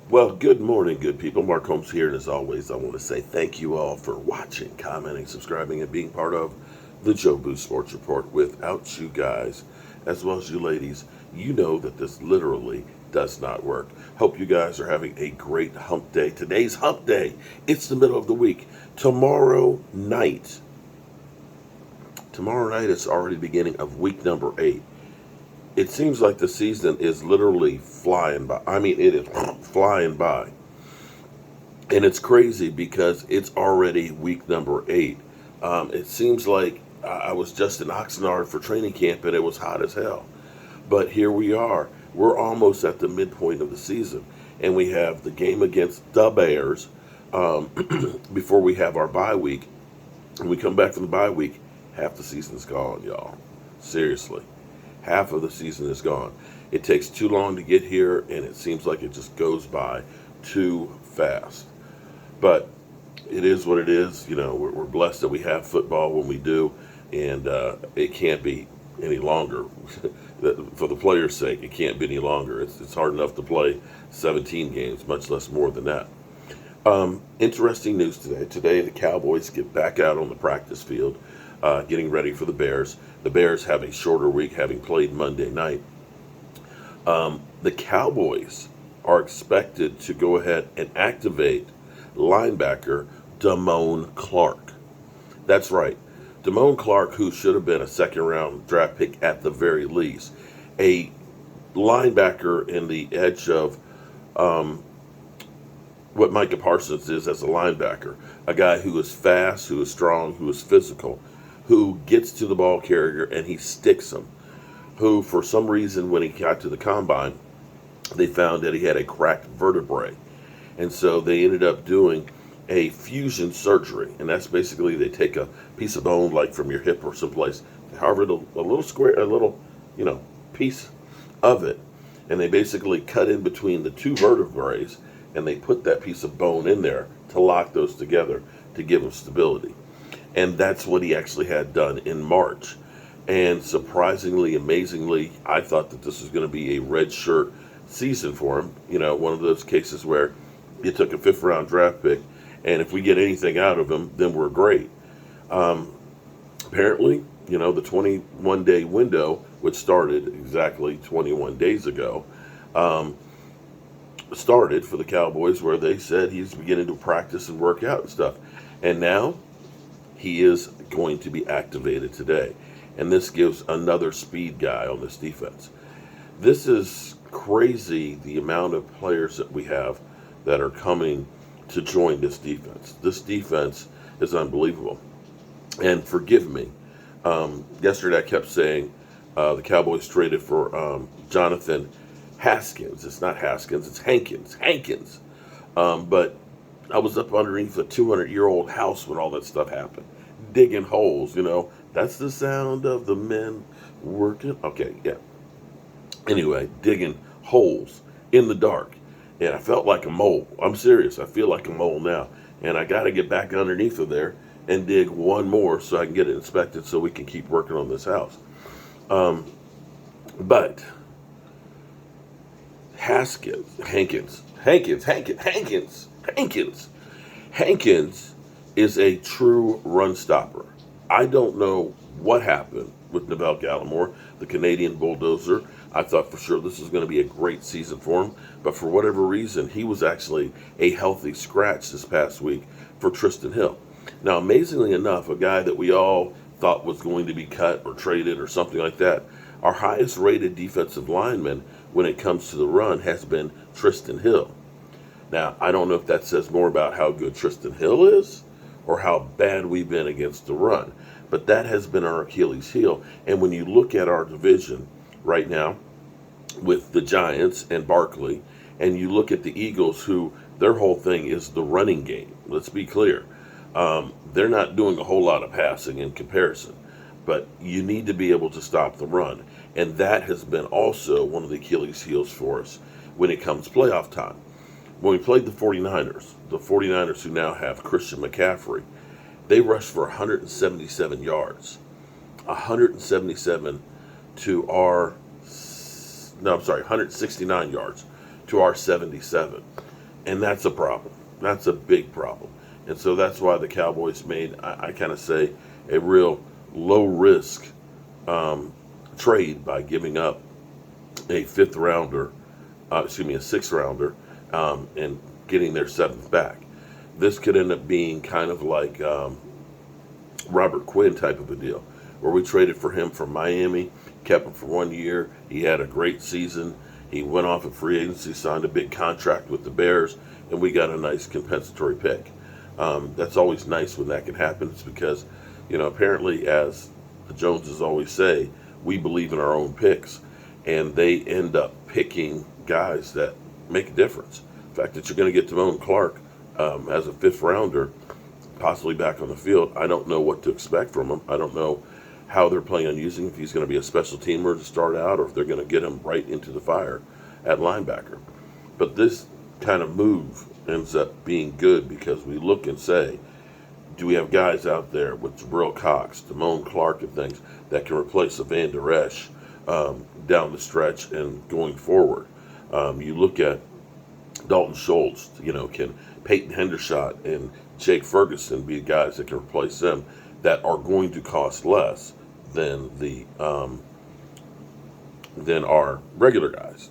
Well, good morning, good people. Mark Holmes here, and as always, I want to say thank you all for watching, commenting, subscribing, and being part of the Joe Boo Sports Report. Without you guys, as well as you ladies, you know that this literally does not work. Hope you guys are having a great hump day. Today's hump day. It's the middle of the week. Tomorrow night is already the beginning of week number 8. It seems like the season is literally flying by. I mean, it is flying by. And it's crazy because it's already week number 8. It seems like I was just in Oxnard for training camp and it was hot as hell. But here we are. We're almost at the midpoint of the season. And we have the game against the Bears um, before we have our bye week. When we come back from the bye week, half the season's gone, y'all. Seriously. Half of the season is gone. It takes too long to get here, and it seems like it just goes by too fast. But it is what it is. You know, we're blessed that we have football when we do, and it can't be any longer. For the players' sake, it can't be any longer. It's hard enough to play 17 games, much less more than that. Interesting news today. Today, the Cowboys get back out on the practice field, getting ready for the Bears. The Bears have a shorter week, having played Monday night. The Cowboys are expected to go ahead and activate linebacker Damone Clark. That's right. Damone Clark, who should have been a second round draft pick at the very least, a linebacker in the edge of what Micah Parsons is as a linebacker. A guy who is fast, who is strong, who is physical, who gets to the ball carrier and he sticks him. Who, for some reason, when he got to the combine, they found that he had a cracked vertebrae. And so they ended up doing a fusion surgery. And that's basically they take a piece of bone, like from your hip or someplace, they carve it a little square, a little, piece of it. And they basically cut in between the two vertebrae and they put that piece of bone in there to lock those together to give him stability. And that's what he actually had done in March. And surprisingly, amazingly, I thought that this was going to be a red shirt season for him. You know, one of those cases where you took a fifth round draft pick, and if we get anything out of him, then we're great. Apparently, the 21-day window, which started exactly 21 days ago, started for the Cowboys where they said he's beginning to practice and work out and stuff. And now he is going to be activated today. And this gives another speed guy on this defense. This is crazy, the amount of players that we have that are coming to join this defense. This defense is unbelievable. And forgive me, yesterday I kept saying the Cowboys traded for Jonathan Haskins. It's not Haskins, it's Hankins. Hankins. But I was up underneath a 200-year-old house when all that stuff happened, digging holes, That's the sound of the men working. Okay, yeah. Anyway, digging holes in the dark. And I felt like a mole. I'm serious. I feel like a mole now. And I got to get back underneath of there and dig one more so I can get it inspected so we can keep working on this house. But Hankins is a true run stopper. I don't know what happened with Neville Gallimore, the Canadian bulldozer. I thought for sure this was going to be a great season for him, but for whatever reason, he was actually a healthy scratch this past week for Tristan Hill. Now, amazingly enough, a guy that we all thought was going to be cut or traded or something like that, our highest rated defensive lineman when it comes to the run has been Tristan Hill. Now, I don't know if that says more about how good Tristan Hill is or how bad we've been against the run, but that has been our Achilles heel. And when you look at our division right now with the Giants and Barkley, and you look at the Eagles, who their whole thing is the running game. Let's be clear. They're not doing a whole lot of passing in comparison, but you need to be able to stop the run. And that has been also one of the Achilles heels for us when it comes playoff time. When we played the 49ers who now have Christian McCaffrey, they rushed for 177 yards. 177 to our, no, I'm sorry, 169 yards to our 77. And that's a problem. That's a big problem. And so that's why the Cowboys made, I kind of say, a real low risk trade by giving up a fifth rounder, a sixth rounder, and getting their seventh back. This could end up being kind of like Robert Quinn type of a deal, where we traded for him from Miami, kept him for 1 year. He had a great season. He went off of free agency, signed a big contract with the Bears, and we got a nice compensatory pick. That's always nice when that can happen. It's because, apparently, as the Joneses always say, we believe in our own picks, and they end up picking guys that make a difference. The fact that you're going to get Damone Clark as a fifth rounder, possibly back on the field, I don't know what to expect from him. I don't know how they're planning on using him, if he's going to be a special teamer to start out, or if they're going to get him right into the fire at linebacker. But this kind of move ends up being good because we look and say, do we have guys out there with Jabril Cox, Damone Clark, and things that can replace a Van Der Esch down the stretch and going forward? You look at Dalton Schultz, can Peyton Hendershot and Jake Ferguson be guys that can replace them that are going to cost less than than our regular guys?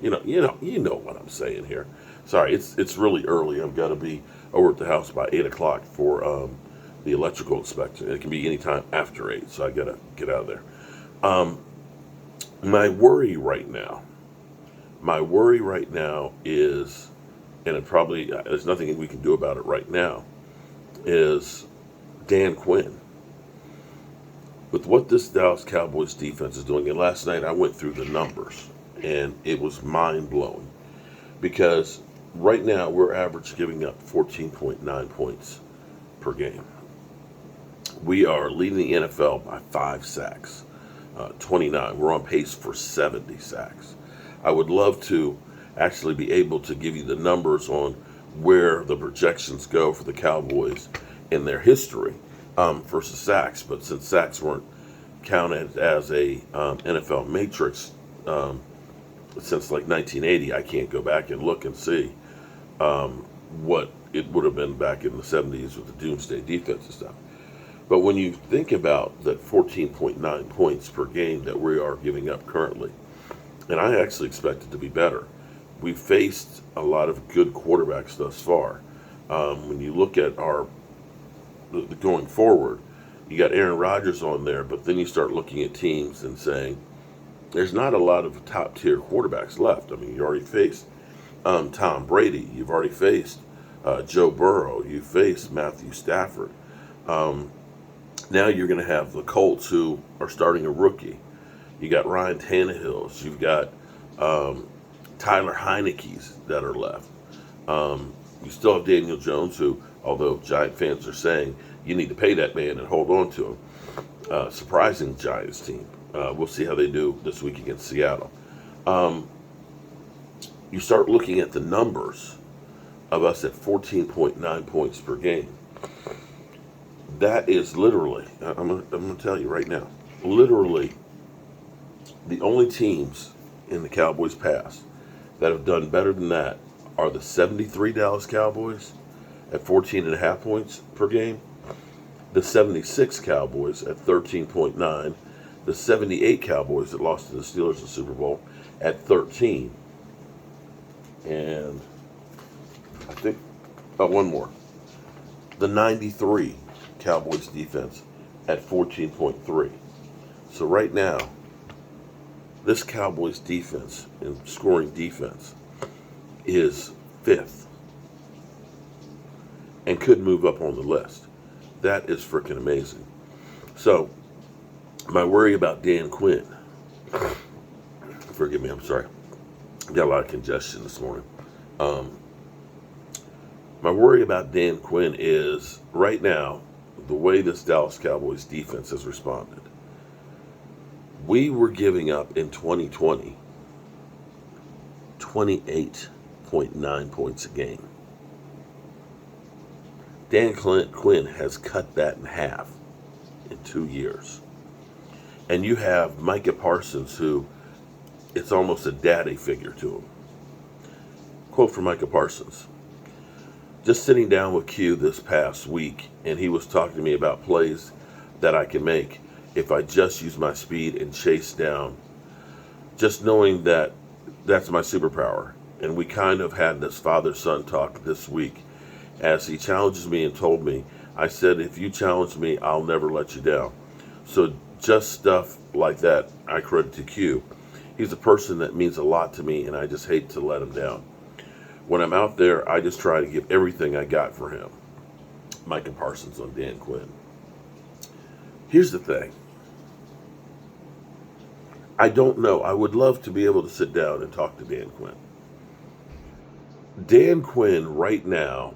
You know what I'm saying here. Sorry, it's really early. I've got to be over at the house by 8 o'clock for the electrical inspection. It can be any time after 8, so I got to get out of there. My worry right now is, and it probably there's nothing we can do about it right now, is Dan Quinn. With what this Dallas Cowboys defense is doing, and last night I went through the numbers, and it was mind-blowing. Because right now we're average giving up 14.9 points per game. We are leading the NFL by 5 sacks, 29. We're on pace for 70 sacks. I would love to actually be able to give you the numbers on where the projections go for the Cowboys in their history versus sacks. But since sacks weren't counted as a NFL matrix since like 1980, I can't go back and look and see what it would have been back in the 70s with the Doomsday defense and stuff. But when you think about that 14.9 points per game that we are giving up currently, and I actually expect it to be better. We've faced a lot of good quarterbacks thus far. When you look at the going forward, you got Aaron Rodgers on there, but then you start looking at teams and saying, there's not a lot of top-tier quarterbacks left. I mean, you already faced Tom Brady. You've already faced Joe Burrow. You faced Matthew Stafford. Now you're going to have the Colts, who are starting a rookie. You got Ryan Tannehill's. You've got Tyler Heineke's that are left. You still have Daniel Jones, who, although Giant fans are saying you need to pay that man and hold on to him, surprising Giants team. We'll see how they do this week against Seattle. You start looking at the numbers of us at 14.9 points per game. That is literally, I'm going to tell you right now, literally the only teams in the Cowboys past that have done better than that are the 73 Dallas Cowboys at 14.5 points per game, the 76 Cowboys at 13.9, the 78 Cowboys that lost to the Steelers in the Super Bowl at 13, and I think, one more, the 93 Cowboys defense at 14.3. So right now, this Cowboys defense and scoring defense is 5th and could move up on the list. That is freaking amazing. So, my worry about Dan Quinn, forgive me, I'm sorry, got a lot of congestion this morning. My worry about Dan Quinn is, right now, the way this Dallas Cowboys defense has responded. We were giving up in 2020 28.9 points a game. Dan Quinn has cut that in half in 2 years. And you have Micah Parsons, who it's almost a daddy figure to him. Quote from Micah Parsons. Just sitting down with Q this past week, and he was talking to me about plays that I can make if I just use my speed and chase down. Just knowing that that's my superpower. And we kind of had this father-son talk this week as he challenges me and told me, I said, if you challenge me, I'll never let you down. So just stuff like that, I credit to Q. He's a person that means a lot to me, and I just hate to let him down. When I'm out there, I just try to give everything I got for him. Micah Parsons on Dan Quinn. Here's the thing. I don't know. I would love to be able to sit down and talk to Dan Quinn. Dan Quinn right now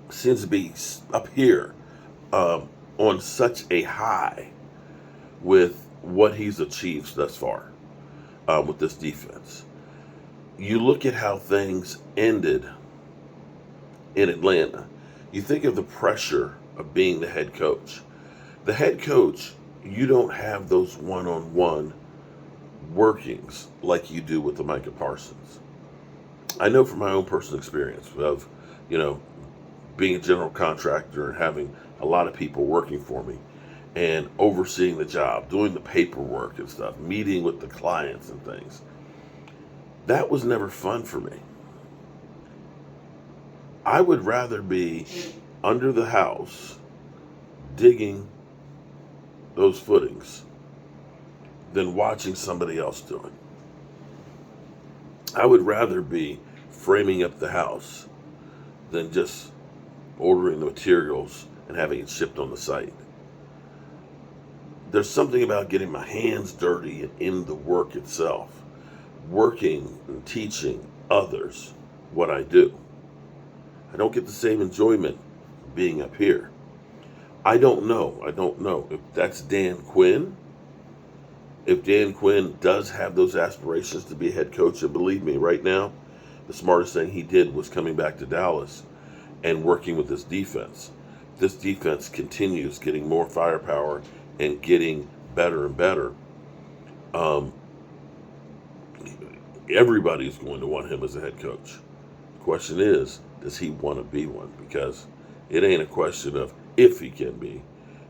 seems to be up here on such a high with what he's achieved thus far with this defense. You look at how things ended in Atlanta. You think of the pressure of being the head coach. The head coach, you don't have those one-on-one workings like you do with the Micah Parsons. I know from my own personal experience of, being a general contractor and having a lot of people working for me and overseeing the job, doing the paperwork and stuff, meeting with the clients and things. That was never fun for me. I would rather be under the house digging those footings than watching somebody else do it. I would rather be framing up the house than just ordering the materials and having it shipped on the site. There's something about getting my hands dirty and in the work itself, working and teaching others what I do. I don't get the same enjoyment being up here. I don't know if that's Dan Quinn. If Dan Quinn does have those aspirations to be a head coach, and believe me, right now, the smartest thing he did was coming back to Dallas and working with this defense. This defense continues getting more firepower and getting better and better. Everybody's going to want him as a head coach. The question is, does he want to be one? Because it ain't a question of if he can be.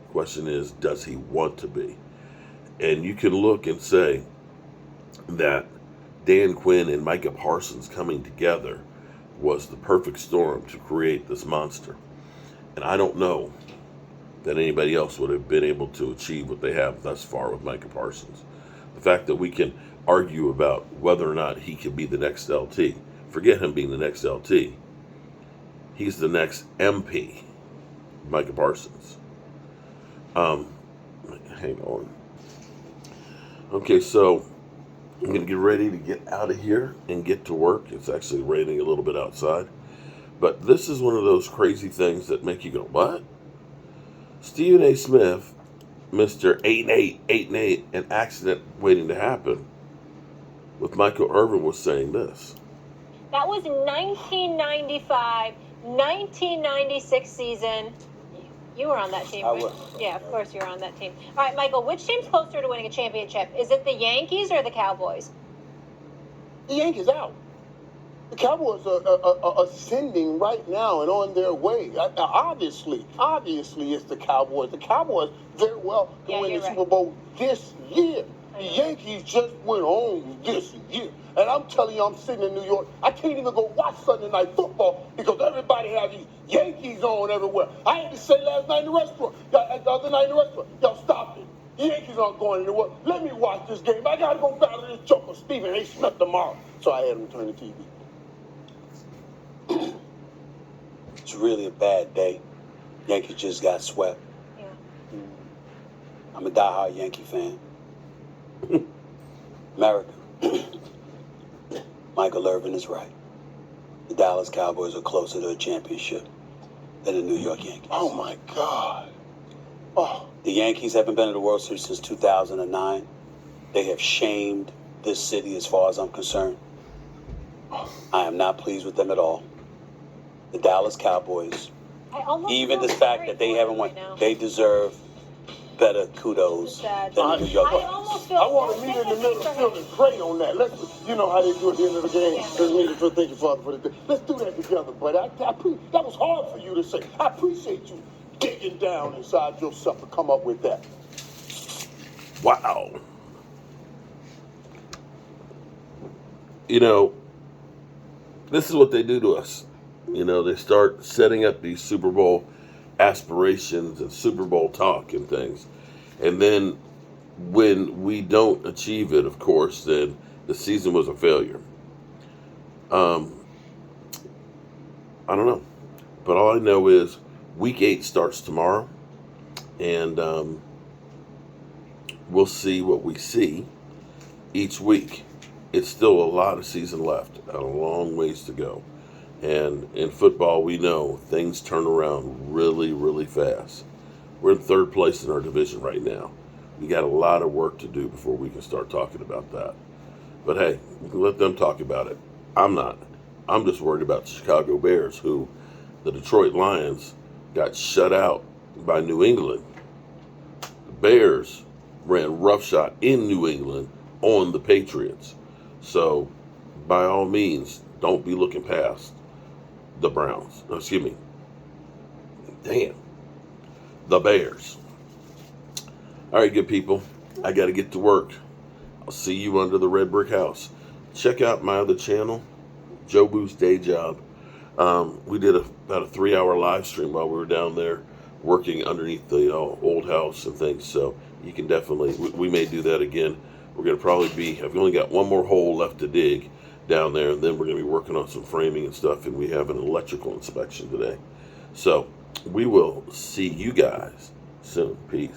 The question is, does he want to be? And you can look and say that Dan Quinn and Micah Parsons coming together was the perfect storm to create this monster. And I don't know that anybody else would have been able to achieve what they have thus far with Micah Parsons. The fact that we can argue about whether or not he can be the next LT. Forget him being the next LT. He's the next MP, Micah Parsons. Hang on. Okay, so I'm going to get ready to get out of here and get to work. It's actually raining a little bit outside. But this is one of those crazy things that make you go, what? Stephen A. Smith, Mr. 8-8, 8-8, an accident waiting to happen, with Michael Irvin was saying this. That was 1995, 1996 season. You were on that team, right? I was. Yeah, of course you were on that team. All right, Michael, which team's closer to winning a championship? Is it the Yankees or the Cowboys? The Yankees out. The Cowboys are ascending right now and on their way. Now, obviously, it's the Cowboys. The Cowboys very well can win the Super Bowl this year. The Yankees just went on this year. And I'm telling you, I'm sitting in New York. I can't even go watch Sunday Night Football because everybody have these Yankees on everywhere. I had to say last night in the restaurant, the other night in the restaurant, y'all stop it. The Yankees aren't going anywhere. Let me watch this game. I got to go battle this joker, Stephen A. Smith, tomorrow. So I had him turn the TV. It's really a bad day. Yankees just got swept. Yeah. I'm a diehard Yankee fan. America. Michael Irvin is right. The Dallas Cowboys are closer to a championship than the New York Yankees. Oh, my God. Oh. The Yankees haven't been in the World Series since 2009. They have shamed this city as far as I'm concerned. I am not pleased with them at all. The Dallas Cowboys, even the fact that they haven't won, they deserve better kudos Sad. than the New York I Giants. almost feel I want to meet in the middle of the field and pray on that. You know how they do at the end of the game. Let's meet for thank you, Father, for the day. Let's do that together. But that was hard for you to say. I appreciate you digging down inside yourself to come up with that. Wow. You know, this is what they do to us. You know, they start setting up these Super Bowl aspirations and Super Bowl talk and things. And then when we don't achieve it, of course, then the season was a failure. I don't know. But all I know is week 8 starts tomorrow. And we'll see what we see each week. It's still a lot of season left, a long ways to go. And in football, we know things turn around really, really fast. We're in 3rd place in our division right now. We got a lot of work to do before we can start talking about that. But hey, we can let them talk about it. I'm not. I'm just worried about the Chicago Bears, who the Detroit Lions got shut out by New England. The Bears ran roughshod in New England on the Patriots. So, by all means, don't be looking past the Browns. No, excuse me. Damn. The Bears. All right, good people. I got to get to work. I'll see you under the red brick house. Check out my other channel, Jobu's Day Job. We did about a 3-hour live stream while we were down there working underneath the old house and things. So you can definitely, we may do that again. We're going to probably be, I've only got one more hole left to dig down there, and then we're going to be working on some framing and stuff, and we have an electrical inspection today. So we will see you guys soon. Peace.